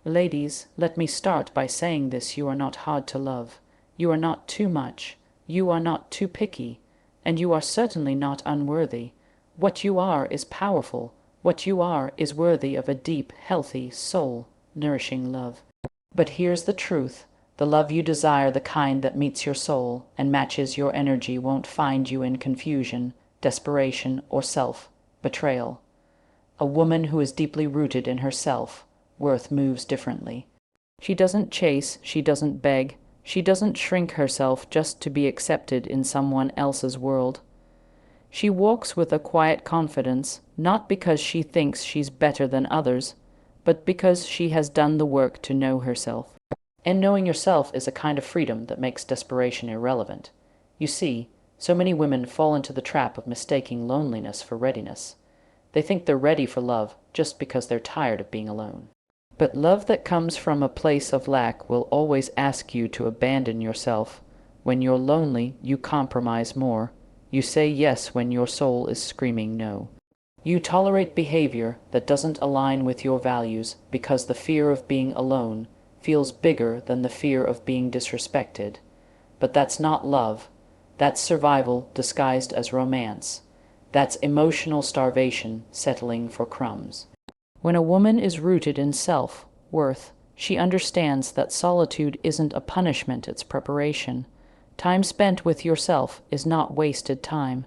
Ladies, let me start by saying this: you are not hard to love. You are not too much. You are not too picky. And you are certainly not unworthy. What you are is powerful. What you are is worthy of a deep, healthy, soul-nourishing love. But here's the truth. The love you desire, the kind that meets your soul and matches your energy, won't find you in confusion, desperation, or self-betrayal. A woman who is deeply rooted in herself worth moves differently. She doesn't chase, she doesn't beg, she doesn't shrink herself just to be accepted in someone else's world. She walks with a quiet confidence, not because she thinks she's better than others, but because she has done the work to know herself. And knowing yourself is a kind of freedom that makes desperation irrelevant. You see, so many women fall into the trap of mistaking loneliness for readiness. They think they're ready for love just because they're tired of being alone. But love that comes from a place of lack will always ask you to abandon yourself. When you're lonely, you compromise more. You say yes when your soul is screaming no. You tolerate behavior that doesn't align with your values because the fear of being alone feels bigger than the fear of being disrespected. But that's not love. That's survival disguised as romance. That's emotional starvation settling for crumbs. When a woman is rooted in self-worth, she understands that solitude isn't a punishment, it's preparation. Time spent with yourself is not wasted time.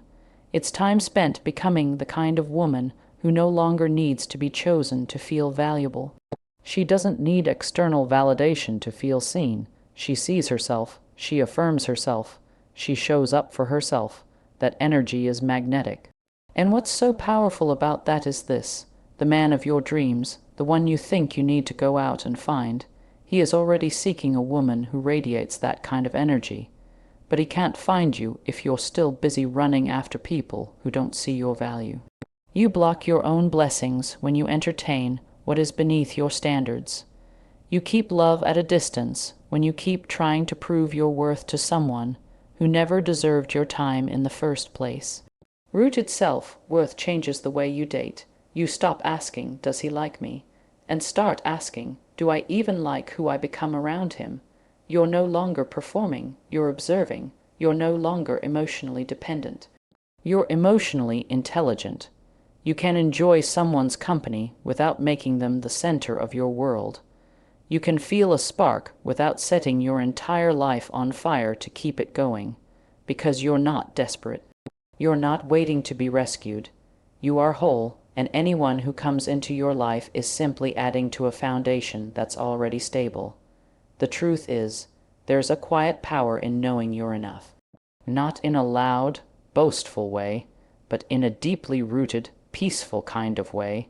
It's time spent becoming the kind of woman who no longer needs to be chosen to feel valuable. She doesn't need external validation to feel seen. She sees herself. She affirms herself. She shows up for herself. That energy is magnetic. And what's so powerful about that is this: the man of your dreams, the one you think you need to go out and find, he is already seeking a woman who radiates that kind of energy. But he can't find you if you're still busy running after people who don't see your value. You block your own blessings when you entertain what is beneath your standards. You keep love at a distance when you keep trying to prove your worth to someone who never deserved your time in the first place. Rooted self-worth changes the way you date. You stop asking, "Does he like me?" and start asking, "Do I even like who I become around him?" You're no longer performing, you're observing. You're no longer emotionally dependent. You're emotionally intelligent. You can enjoy someone's company without making them the center of your world. You can feel a spark without setting your entire life on fire to keep it going, because you're not desperate. You're not waiting to be rescued. You are whole, and anyone who comes into your life is simply adding to a foundation that's already stable. The truth is, there's a quiet power in knowing you're enough. Not in a loud, boastful way, but in a deeply rooted, peaceful kind of way.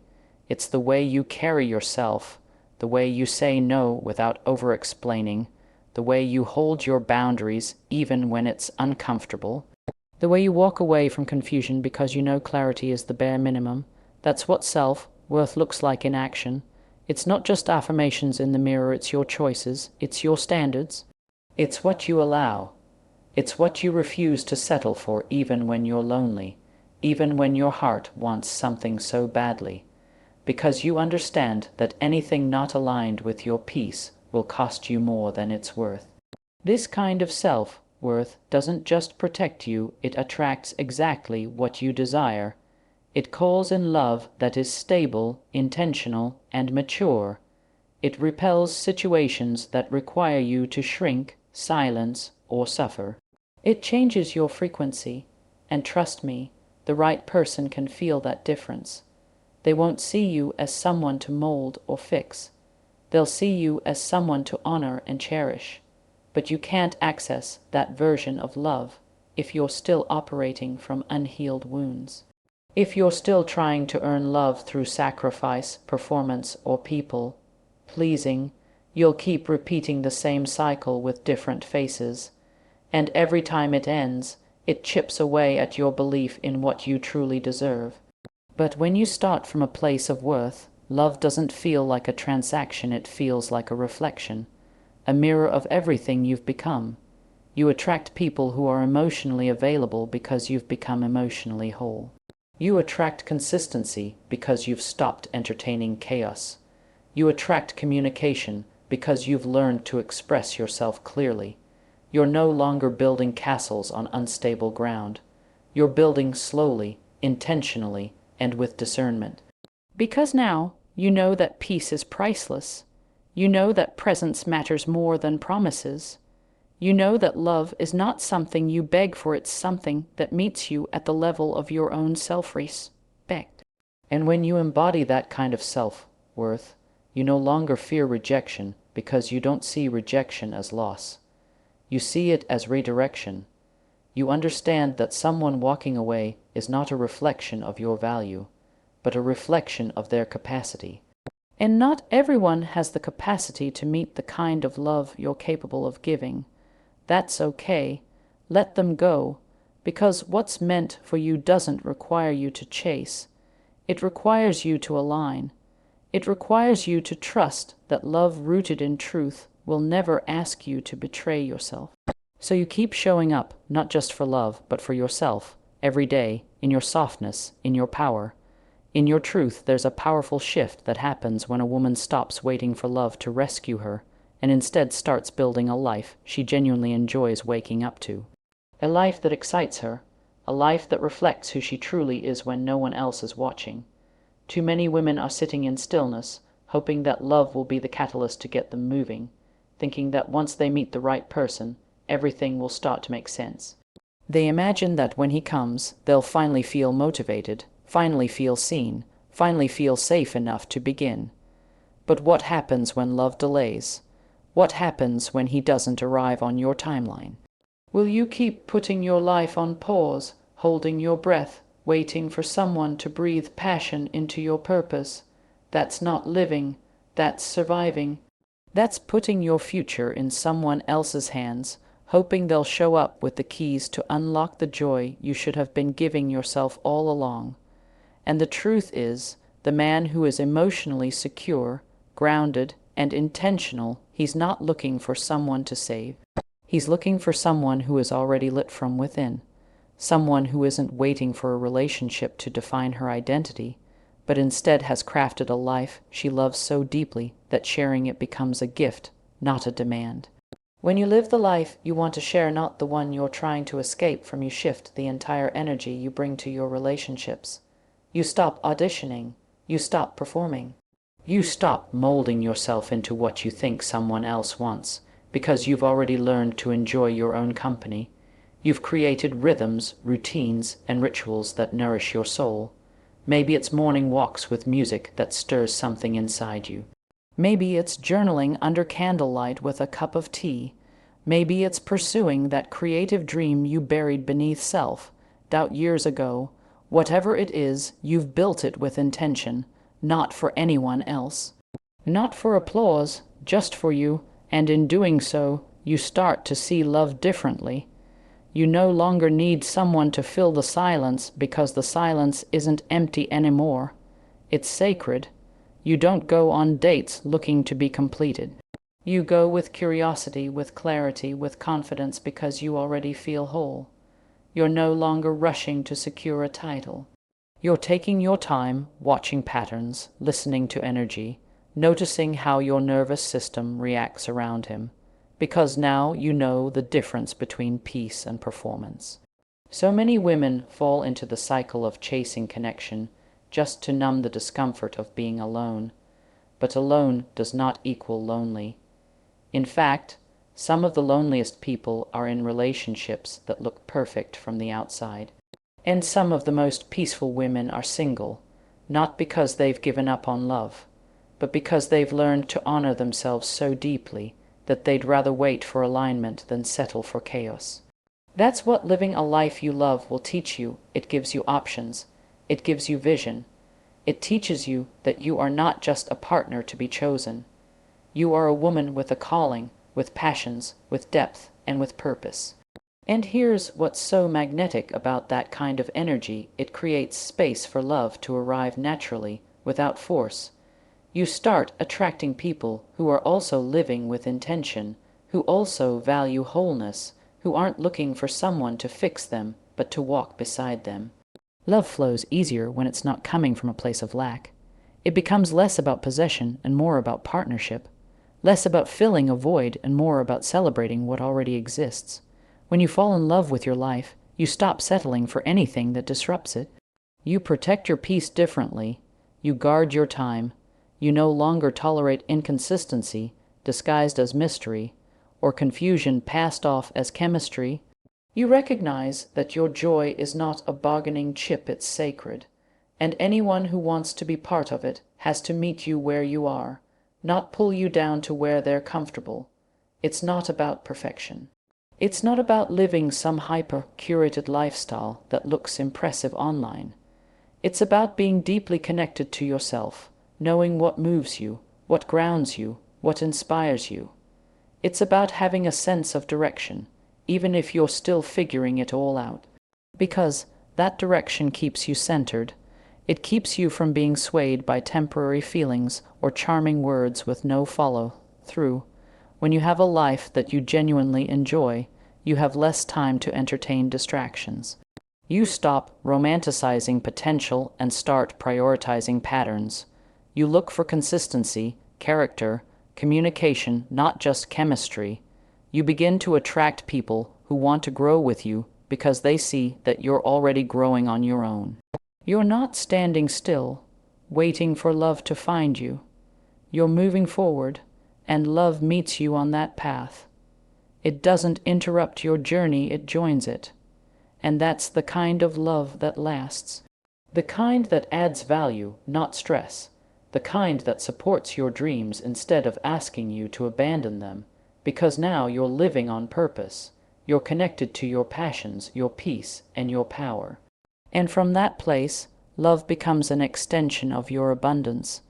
It's the way you carry yourself, the way you say no without over-explaining, the way you hold your boundaries even when it's uncomfortable, the way you walk away from confusion because you know clarity is the bare minimum. That's what self-worth looks like in action. It's not just affirmations in the mirror, it's your choices, it's your standards. It's what you allow. It's what you refuse to settle for even when you're lonely, even when your heart wants something so badly, because you understand that anything not aligned with your peace will cost you more than it's worth. This kind of self-worth doesn't just protect you, it attracts exactly what you desire. It calls in love that is stable, intentional, and mature. It repels situations that require you to shrink, silence, or suffer. It changes your frequency, and trust me, the right person can feel that difference. They won't see you as someone to mold or fix. They'll see you as someone to honor and cherish. But you can't access that version of love if you're still operating from unhealed wounds. If you're still trying to earn love through sacrifice, performance, or people pleasing, you'll keep repeating the same cycle with different faces. And every time it ends, it chips away at your belief in what you truly deserve. But when you start from a place of worth, love doesn't feel like a transaction, it feels like a reflection, a mirror of everything you've become. You attract people who are emotionally available because you've become emotionally whole. You attract consistency because you've stopped entertaining chaos. You attract communication because you've learned to express yourself clearly. You're no longer building castles on unstable ground. You're building slowly, intentionally, and with discernment. Because now you know that peace is priceless. You know that presence matters more than promises. You know that love is not something you beg for, it's something that meets you at the level of your own self-respect. And when you embody that kind of self-worth, you no longer fear rejection because you don't see rejection as loss. You see it as redirection. You understand that someone walking away is not a reflection of your value, but a reflection of their capacity. And not everyone has the capacity to meet the kind of love you're capable of giving. That's okay. Let them go, because what's meant for you doesn't require you to chase. It requires you to align. It requires you to trust that love rooted in truth will never ask you to betray yourself. So you keep showing up, not just for love, but for yourself, every day, in your softness, in your power. In your truth, there's a powerful shift that happens when a woman stops waiting for love to rescue her and instead starts building a life she genuinely enjoys waking up to. A life that excites her, a life that reflects who she truly is when no one else is watching. Too many women are sitting in stillness, hoping that love will be the catalyst to get them moving, thinking that once they meet the right person, everything will start to make sense. They imagine that when he comes, they'll finally feel motivated, finally feel seen, finally feel safe enough to begin. But what happens when love delays? What happens when he doesn't arrive on your timeline? Will you keep putting your life on pause, holding your breath, waiting for someone to breathe passion into your purpose? That's not living, that's surviving. That's putting your future in someone else's hands, hoping they'll show up with the keys to unlock the joy you should have been giving yourself all along. And the truth is, the man who is emotionally secure, grounded, and intentional, he's not looking for someone to save. He's looking for someone who is already lit from within, someone who isn't waiting for a relationship to define her identity, but instead has crafted a life she loves so deeply that sharing it becomes a gift, not a demand. When you live the life you want to share, not the one you're trying to escape from, you shift the entire energy you bring to your relationships. You stop auditioning. You stop performing. You stop molding yourself into what you think someone else wants, because you've already learned to enjoy your own company. You've created rhythms, routines, and rituals that nourish your soul. Maybe it's morning walks with music that stirs something inside you. Maybe it's journaling under candlelight with a cup of tea. Maybe it's pursuing that creative dream you buried beneath self-doubt years ago. Whatever it is, you've built it with intention, not for anyone else. Not for applause, just for you, and in doing so, you start to see love differently. You no longer need someone to fill the silence because the silence isn't empty anymore. It's sacred. You don't go on dates looking to be completed. You go with curiosity, with clarity, with confidence because you already feel whole. You're no longer rushing to secure a title. You're taking your time, watching patterns, listening to energy, noticing how your nervous system reacts around him, because now you know the difference between peace and performance. So many women fall into the cycle of chasing connection just to numb the discomfort of being alone, but alone does not equal lonely. In fact, some of the loneliest people are in relationships that look perfect from the outside. And some of the most peaceful women are single, not because they've given up on love, but because they've learned to honor themselves so deeply that they'd rather wait for alignment than settle for chaos. That's what living a life you love will teach you. It gives you options. It gives you vision. It teaches you that you are not just a partner to be chosen. You are a woman with a calling, with passions, with depth, and with purpose. And here's what's so magnetic about that kind of energy: it creates space for love to arrive naturally, without force. You start attracting people who are also living with intention, who also value wholeness, who aren't looking for someone to fix them, but to walk beside them. Love flows easier when it's not coming from a place of lack. It becomes less about possession and more about partnership, less about filling a void and more about celebrating what already exists. When you fall in love with your life, you stop settling for anything that disrupts it. You protect your peace differently. You guard your time. You no longer tolerate inconsistency disguised as mystery, or confusion passed off as chemistry. You recognize that your joy is not a bargaining chip, it's sacred, and anyone who wants to be part of it has to meet you where you are, not pull you down to where they're comfortable. It's not about perfection. It's not about living some hyper-curated lifestyle that looks impressive online. It's about being deeply connected to yourself, knowing what moves you, what grounds you, what inspires you. It's about having a sense of direction, even if you're still figuring it all out. Because that direction keeps you centered. It keeps you from being swayed by temporary feelings or charming words with no follow-through. When you have a life that you genuinely enjoy, you have less time to entertain distractions. You stop romanticizing potential and start prioritizing patterns. You look for consistency, character, communication, not just chemistry. You begin to attract people who want to grow with you because they see that you're already growing on your own. You're not standing still, waiting for love to find you. You're moving forward, and love meets you on that path. It doesn't interrupt your journey, it joins it. And that's the kind of love that lasts. The kind that adds value, not stress. The kind that supports your dreams instead of asking you to abandon them. Because now you're living on purpose. You're connected to your passions, your peace, and your power. And from that place, love becomes an extension of your abundance.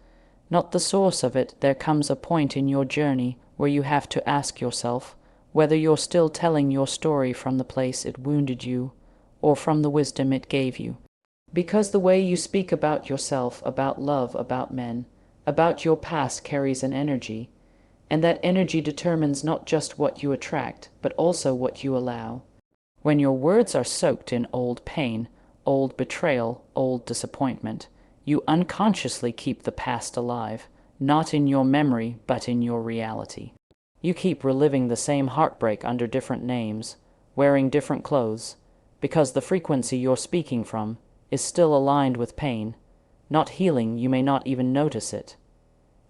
Not the source of it. There comes a point in your journey where you have to ask yourself whether you're still telling your story from the place it wounded you or from the wisdom it gave you. Because the way you speak about yourself, about love, about men, about your past carries an energy, and that energy determines not just what you attract, but also what you allow. When your words are soaked in old pain, old betrayal, old disappointment, you unconsciously keep the past alive, not in your memory, but in your reality. You keep reliving the same heartbreak under different names, wearing different clothes, because the frequency you're speaking from is still aligned with pain. Not healing, you may not even notice it.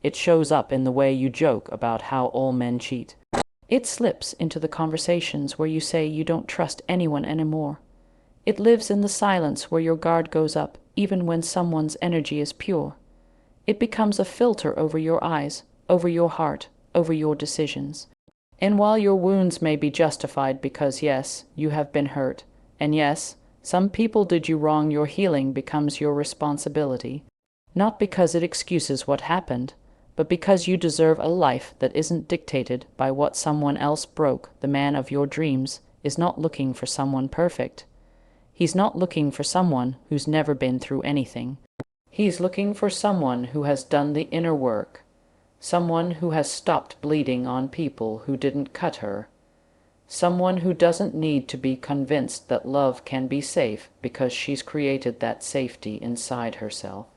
It shows up in the way you joke about how all men cheat. It slips into the conversations where you say you don't trust anyone anymore. It lives in the silence where your guard goes up, even when someone's energy is pure. It becomes a filter over your eyes, over your heart, over your decisions. And while your wounds may be justified because, yes, you have been hurt, and yes, some people did you wrong, your healing becomes your responsibility. Not because it excuses what happened, but because you deserve a life that isn't dictated by what someone else broke. The man of your dreams is not looking for someone perfect. He's not looking for someone who's never been through anything. He's looking for someone who has done the inner work, someone who has stopped bleeding on people who didn't cut her, someone who doesn't need to be convinced that love can be safe because she's created that safety inside herself.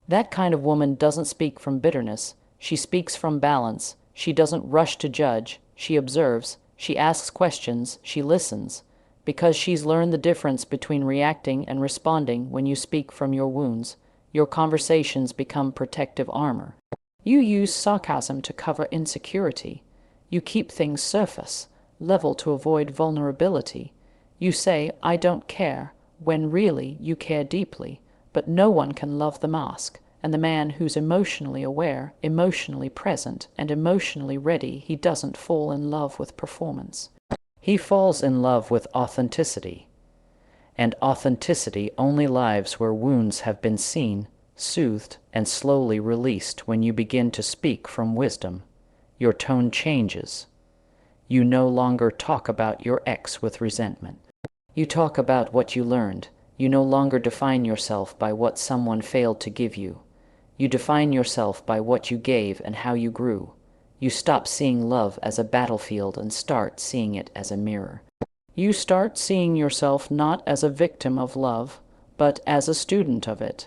That kind of woman doesn't speak from bitterness. She speaks from balance. She doesn't rush to judge. She observes. She asks questions. She listens. Because she's learned the difference between reacting and responding. When you speak from your wounds, your conversations become protective armor. You use sarcasm to cover insecurity. You keep things surface level to avoid vulnerability. You say, "I don't care," when really you care deeply. But no one can love the mask, and the man who's emotionally aware, emotionally present, and emotionally ready, he doesn't fall in love with performance. He falls in love with authenticity. And authenticity only lives where wounds have been seen, soothed, and slowly released. When you begin to speak from wisdom, your tone changes. You no longer talk about your ex with resentment. You talk about what you learned. You no longer define yourself by what someone failed to give you. You define yourself by what you gave and how you grew. You stop seeing love as a battlefield and start seeing it as a mirror. You start seeing yourself not as a victim of love, but as a student of it.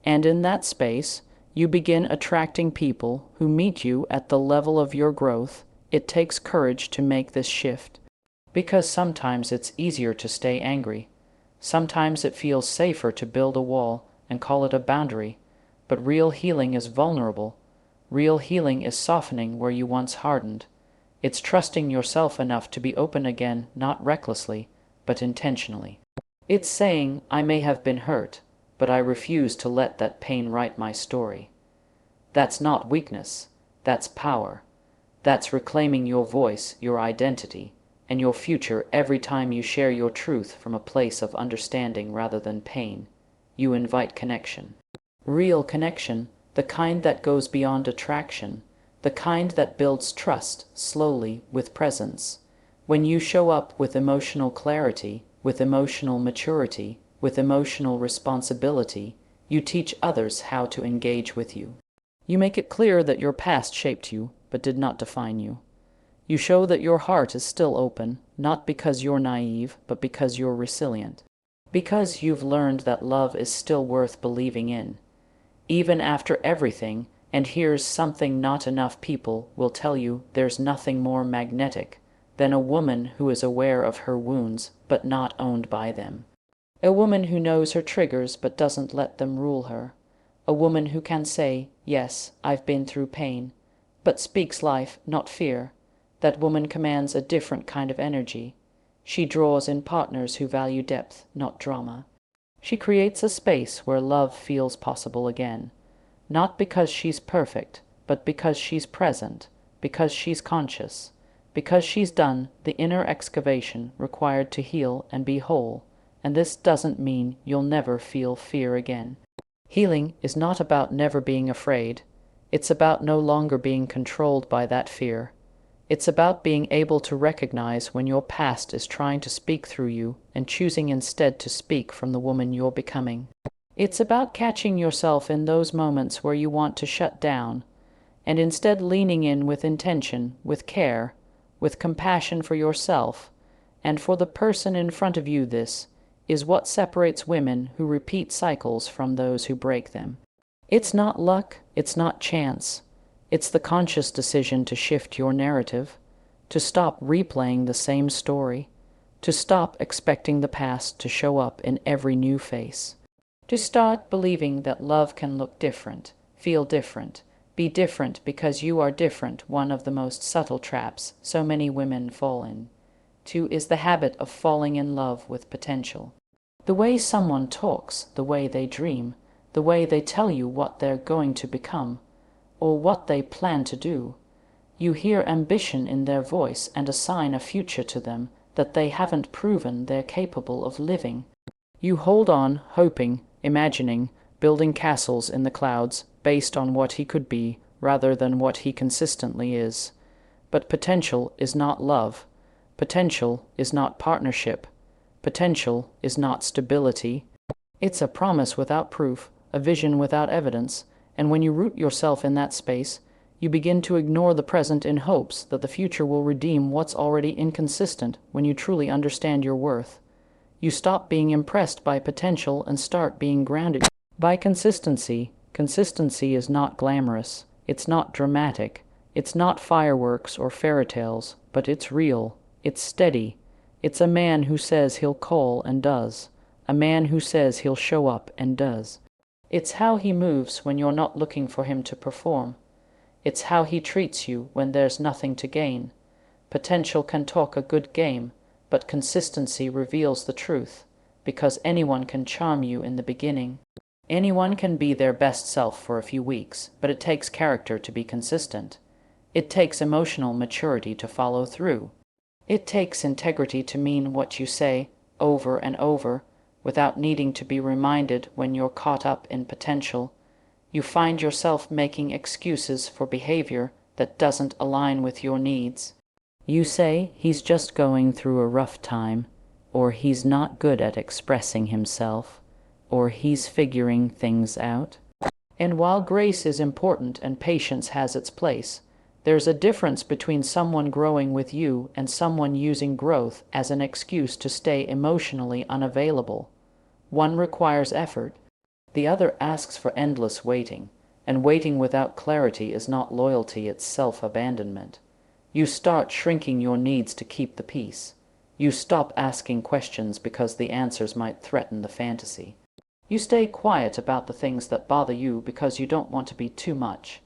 And in that space, You begin attracting people who meet you at the level of your growth. It takes courage to make this shift, because sometimes it's easier to stay angry. Sometimes it feels safer to build a wall and call it a boundary. But real healing is vulnerable. Real healing is softening where you once hardened. It's trusting yourself enough to be open again, not recklessly, but intentionally. It's saying, I may have been hurt, but I refuse to let that pain write my story. That's not weakness, that's power. That's reclaiming your voice, your identity, and your future every time you share your truth from a place of understanding rather than pain. You invite connection. Real connection, the kind that goes beyond attraction, the kind that builds trust slowly with presence. When you show up with emotional clarity, with emotional maturity, with emotional responsibility, you teach others how to engage with you. You make it clear that your past shaped you, but did not define you. You show that your heart is still open, not because you're naive, but because you're resilient. Because you've learned that love is still worth believing in. Even after everything, and here's something not enough people will tell you, there's nothing more magnetic than a woman who is aware of her wounds, but not owned by them. A woman who knows her triggers, but doesn't let them rule her. A woman who can say, yes, I've been through pain, but speaks life, not fear. That woman commands a different kind of energy. She draws in partners who value depth, not drama. She creates a space where love feels possible again. Not because she's perfect, but because she's present, because she's conscious, because she's done the inner excavation required to heal and be whole. And this doesn't mean you'll never feel fear again. Healing is not about never being afraid. It's about no longer being controlled by that fear. It's about being able to recognize when your past is trying to speak through you and choosing instead to speak from the woman you're becoming. It's about catching yourself in those moments where you want to shut down, and instead leaning in with intention, with care, with compassion for yourself and for the person in front of you. This is what separates women who repeat cycles from those who break them. It's not luck, it's not chance. It's the conscious decision to shift your narrative, to stop replaying the same story, to stop expecting the past to show up in every new face, to start believing that love can look different, feel different, be different because you are different. One of the most subtle traps so many women fall into is the habit of falling in love with potential. The way someone talks, the way they dream, the way they tell you what they're going to become, or what they plan to do. You hear ambition in their voice and assign a future to them that they haven't proven they're capable of living. You hold on, hoping, imagining, building castles in the clouds based on what he could be rather than what he consistently is. But potential is not love. Potential is not partnership. Potential is not stability. It's a promise without proof, a vision without evidence. And when you root yourself in that space, you begin to ignore the present in hopes that the future will redeem what's already inconsistent. When you truly understand your worth, you stop being impressed by potential and start being grounded by consistency. Consistency is not glamorous, it's not dramatic, it's not fireworks or fairy tales, but it's real, it's steady. It's a man who says he'll call and does, a man who says he'll show up and does. It's how he moves when you're not looking for him to perform. It's how he treats you when there's nothing to gain. Potential can talk a good game, but consistency reveals the truth, because anyone can charm you in the beginning. Anyone can be their best self for a few weeks, but it takes character to be consistent. It takes emotional maturity to follow through. It takes integrity to mean what you say over and over, without needing to be reminded. When you're caught up in potential, you find yourself making excuses for behavior that doesn't align with your needs. You say he's just going through a rough time, or he's not good at expressing himself, or he's figuring things out. And while grace is important and patience has its place, there's a difference between someone growing with you and someone using growth as an excuse to stay emotionally unavailable. One requires effort, the other asks for endless waiting. And waiting without clarity is not loyalty, it's self-abandonment. You start shrinking your needs to keep the peace. You stop asking questions because the answers might threaten the fantasy. You stay quiet about the things that bother you because you don't want to be too much.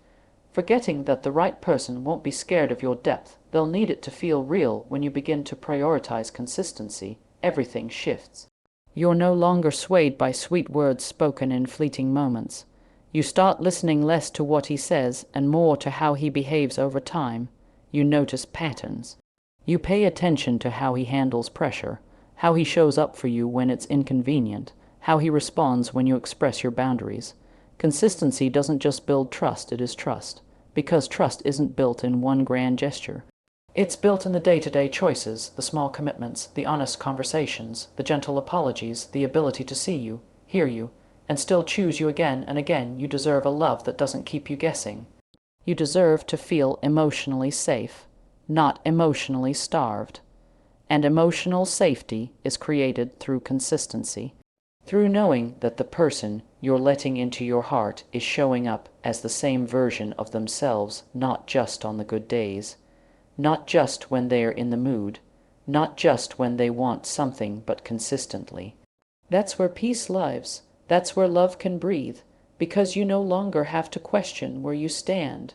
Forgetting that the right person won't be scared of your depth, they'll need it to feel real. When you begin to prioritize consistency, everything shifts. You're no longer swayed by sweet words spoken in fleeting moments. You start listening less to what he says and more to how he behaves over time. You notice patterns. You pay attention to how he handles pressure, how he shows up for you when it's inconvenient, how he responds when you express your boundaries. Consistency doesn't just build trust, it is trust. Because trust isn't built in one grand gesture. It's built in the day-to-day choices, the small commitments, the honest conversations, the gentle apologies, the ability to see you, hear you, and still choose you again and again. You deserve a love that doesn't keep you guessing. You deserve to feel emotionally safe, not emotionally starved. And emotional safety is created through consistency. Through knowing that the person you're letting into your heart is showing up as the same version of themselves, not just on the good days, not just when they're in the mood, not just when they want something, but consistently. That's where peace lives. That's where love can breathe, because you no longer have to question where you stand.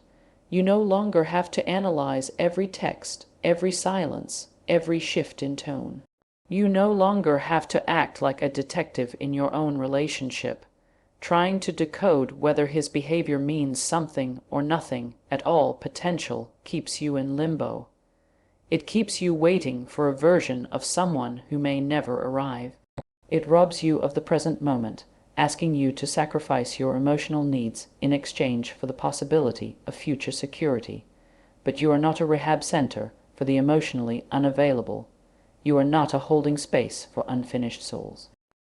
You no longer have to analyze every text, every silence, every shift in tone. You no longer have to act like a detective in your own relationship, trying to decode whether his behavior means something or nothing at all. Potential keeps you in limbo. It keeps you waiting for a version of someone who may never arrive. It robs you of the present moment, asking you to sacrifice your emotional needs in exchange for the possibility of future security. But you are not a rehab center for the emotionally unavailable. You are not a holding space for unfinished souls.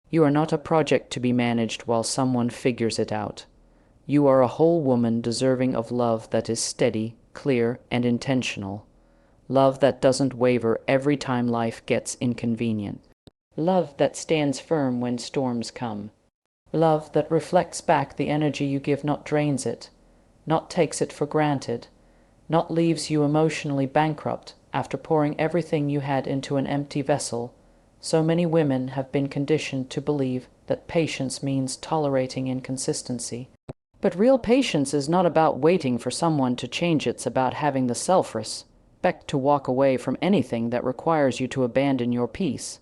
You are not a project to be managed while someone figures it out. You are a whole woman deserving of love that is steady, clear, and intentional. Love that doesn't waver every time life gets inconvenient. Love that stands firm when storms come. Love that reflects back the energy you give, not drains it, not takes it for granted, not leaves you emotionally bankrupt after pouring everything you had into an empty vessel. So many women have been conditioned to believe that patience means tolerating inconsistency. But real patience is not about waiting for someone to change, it's about having the self-respect to walk away from anything that requires you to abandon your peace.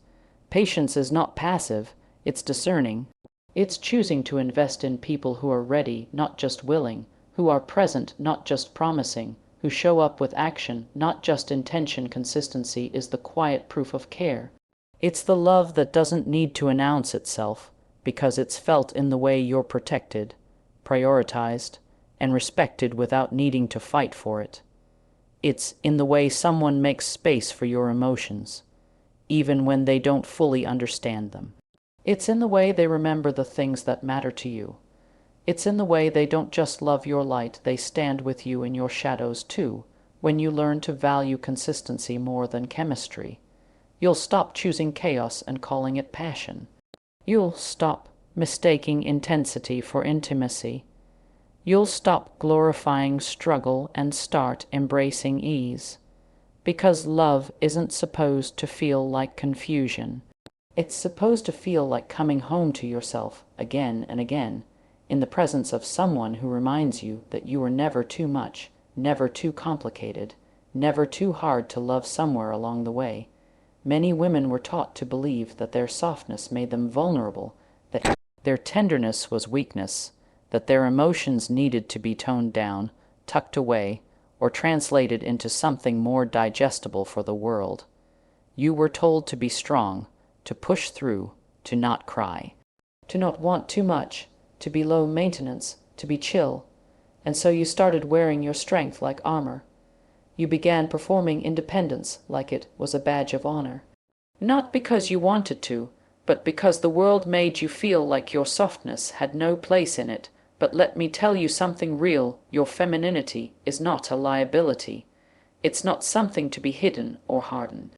Patience is not passive, it's discerning. It's choosing to invest in people who are ready, not just willing, who are present, not just promising, who show up with action, not just intention. Consistency is the quiet proof of care. It's the love that doesn't need to announce itself, because it's felt in the way you're protected, prioritized, and respected without needing to fight for it. It's in the way someone makes space for your emotions, even when they don't fully understand them. It's in the way they remember the things that matter to you. It's in the way they don't just love your light, they stand with you in your shadows too. When you learn to value consistency more than chemistry, you'll stop choosing chaos and calling it passion. You'll stop mistaking intensity for intimacy. You'll stop glorifying struggle and start embracing ease. Because love isn't supposed to feel like confusion. It's supposed to feel like coming home to yourself again and again, in the presence of someone who reminds you that you are never too much, never too complicated, never too hard to love. Somewhere along the way, many women were taught to believe that their softness made them vulnerable, that their tenderness was weakness, that their emotions needed to be toned down, tucked away, or translated into something more digestible for the world. You were told to be strong, to push through, to not cry, to not want too much, to be low maintenance, to be chill. And so you started wearing your strength like armor. You began performing independence like it was a badge of honor. Not because you wanted to, but because the world made you feel like your softness had no place in it. But let me tell you something real, your femininity is not a liability. It's not something to be hidden or hardened.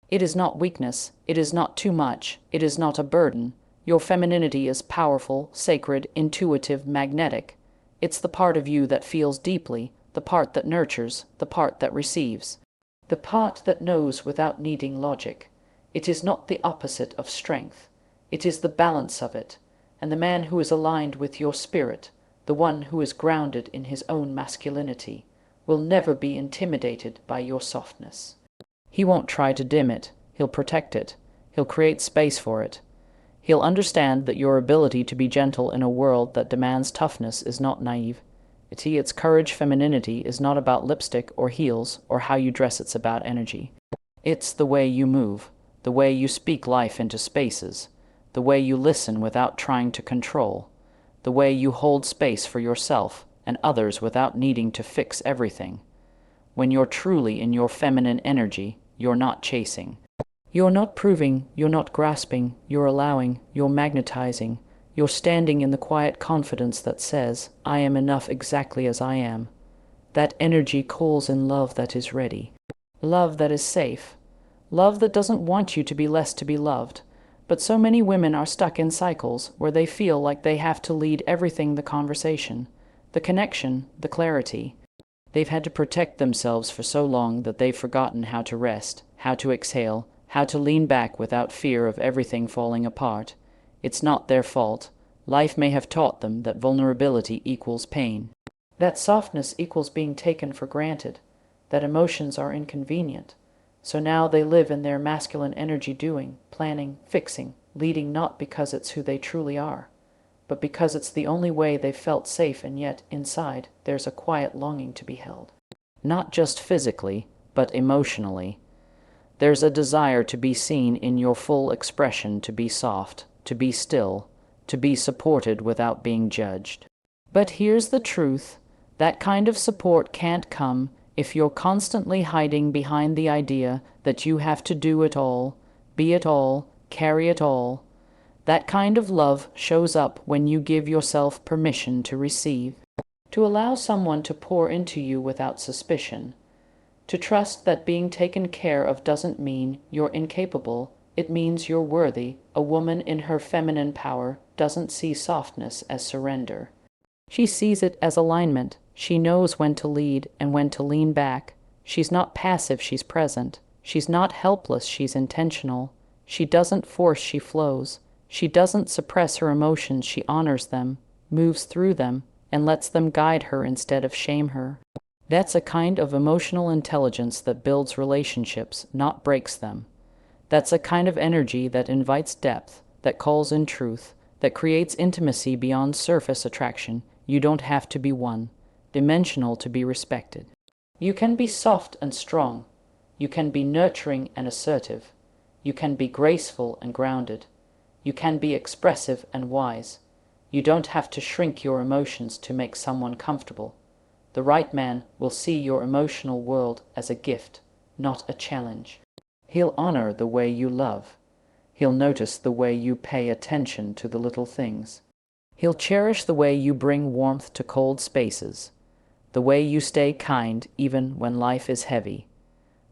It is not weakness, it is not too much, it is not a burden. Your femininity is powerful, sacred, intuitive, magnetic. It's the part of you that feels deeply, the part that nurtures, the part that receives, the part that knows without needing logic. It is not the opposite of strength. It is the balance of it, and the man who is aligned with your spirit, the one who is grounded in his own masculinity, will never be intimidated by your softness. He won't try to dim it. He'll protect it. He'll create space for it. He'll understand that your ability to be gentle in a world that demands toughness is not naive. Its courage femininity is not about lipstick or heels or how you dress, it's about energy. It's the way you move, the way you speak life into spaces, the way you listen without trying to control, the way you hold space for yourself and others without needing to fix everything. When you're truly in your feminine energy, you're not chasing. You're not proving, you're not grasping, you're allowing, you're magnetizing. You're standing in the quiet confidence that says, I am enough exactly as I am. That energy calls in love that is ready, love that is safe, love that doesn't want you to be less to be loved. But so many women are stuck in cycles where they feel like they have to lead everything: the conversation, the connection, the clarity. They've had to protect themselves for so long that they've forgotten how to rest, how to exhale, how to lean back without fear of everything falling apart. It's not their fault. Life may have taught them that vulnerability equals pain, that softness equals being taken for granted, that emotions are inconvenient. So now they live in their masculine energy, doing, planning, fixing, leading, not because it's who they truly are, but because it's the only way they've felt safe, and yet, inside, there's a quiet longing to be held. Not just physically, but emotionally. There's a desire to be seen in your full expression, to be soft, to be still, to be supported without being judged. But here's the truth: that kind of support can't come if you're constantly hiding behind the idea that you have to do it all, be it all, carry it all. That kind of love shows up when you give yourself permission to receive, to allow someone to pour into you without suspicion, to trust that being taken care of doesn't mean you're incapable. It means you're worthy. A woman in her feminine power doesn't see softness as surrender. She sees it as alignment. She knows when to lead and when to lean back. She's not passive, she's present. She's not helpless, she's intentional. She doesn't force, she flows. She doesn't suppress her emotions, she honors them, moves through them, and lets them guide her instead of shame her. That's a kind of emotional intelligence that builds relationships, not breaks them. That's a kind of energy that invites depth, that calls in truth, that creates intimacy beyond surface attraction. You don't have to be one-dimensional to be respected. You can be soft and strong. You can be nurturing and assertive. You can be graceful and grounded. You can be expressive and wise. You don't have to shrink your emotions to make someone comfortable. The right man will see your emotional world as a gift, not a challenge. He'll honor the way you love. He'll notice the way you pay attention to the little things. He'll cherish the way you bring warmth to cold spaces, the way you stay kind even when life is heavy,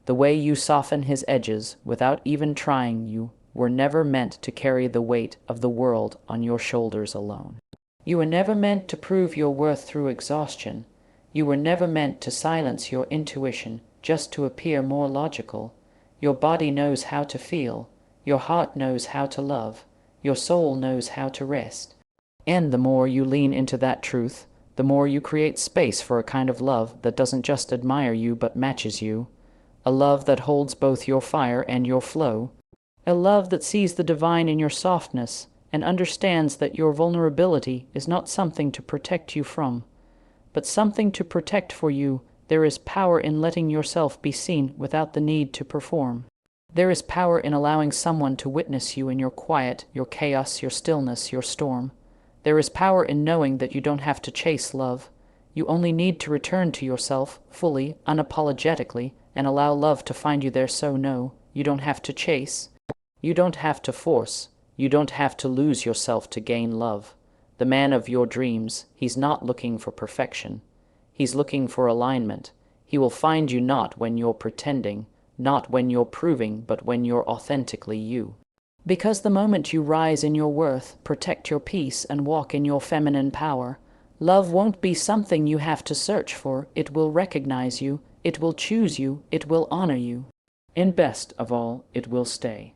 the way you soften his edges without even trying. You were never meant to carry the weight of the world on your shoulders alone. You were never meant to prove your worth through exhaustion. You were never meant to silence your intuition just to appear more logical. Your body knows how to feel. Your heart knows how to love. Your soul knows how to rest. And the more you lean into that truth, the more you create space for a kind of love that doesn't just admire you but matches you. A love that holds both your fire and your flow. A love that sees the divine in your softness and understands that your vulnerability is not something to protect you from, but something to protect for you. There is power in letting yourself be seen without the need to perform. There is power in allowing someone to witness you in your quiet, your chaos, your stillness, your storm. There is power in knowing that you don't have to chase love. You only need to return to yourself fully, unapologetically, and allow love to find you there. So no, you don't have to chase. You don't have to force. You don't have to lose yourself to gain love. The man of your dreams, he's not looking for perfection. He's looking for alignment. He will find you not when you're pretending, not when you're proving, but when you're authentically you. Because the moment you rise in your worth, protect your peace, and walk in your feminine power, Love won't be something you have to search for. It will recognize you, it will choose you, it will honor you. And best of all, it will stay.